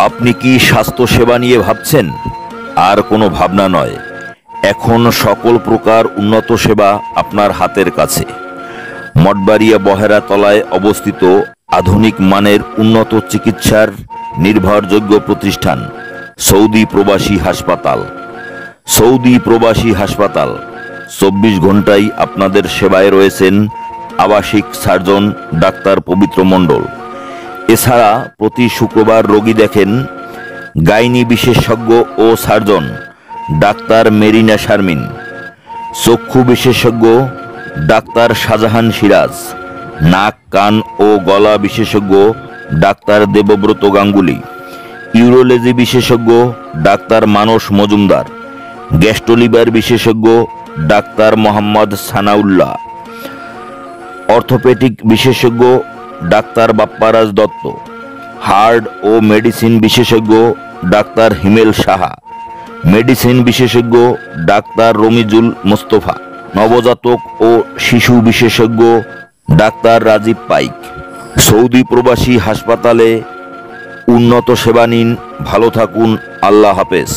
আপনি কি স্বাস্থ্য সেবা নিয়ে ভাবছেন? আর কোনো ভাবনা নয়, এখন সকল প্রকার উন্নত সেবা আপনার হাতের কাছে। মঠবাড়িয়া বহেরা তলায় অবস্থিত আধুনিক মানের উন্নত চিকিৎসার নির্ভরযোগ্য প্রতিষ্ঠান সৌদি প্রবাসী হাসপাতাল। সৌদি প্রবাসী হাসপাতাল 24 ঘন্টাই আপনাদের সেবায় রয়েছেন আবাসিক সার্জন ডাক্তার পবিত্র মণ্ডল। এছাড়া প্রতি শুক্রবার রোগী দেখেন গাইনি বিশেষজ্ঞ ও সার্জন ডাক্তার মেরিনা শারমিন, চক্ষু বিশেষজ্ঞ ডাক্তার শাহজাহান সিরাজ, নাক কান ও গলা বিশেষজ্ঞ ডাক্তার দেবব্রত গাঙ্গুলি, ইউরোলজি বিশেষজ্ঞ ডাক্তার মানস মজুমদার, গ্যাস্ট্রোলিভার বিশেষজ্ঞ ডাক্তার মোহাম্মদ সানাউল্লাহ, অর্থোপেডিক বিশেষজ্ঞ ডাক্তার বাপ্পারাজ দত্ত, হার্ট ও মেডিসিন বিশেষজ্ঞ ডাক্তার হিমেল সাহা, মেডিসিন বিশেষজ্ঞ ডাক্তার রমিজুল মোস্তফা, নবজাতক ও শিশু বিশেষজ্ঞ ডাক্তার রাজীব পাইক। সৌদি প্রবাসী হাসপাতালে উন্নত সেবা নিন। ভালো থাকুন। আল্লাহ হাফেজ।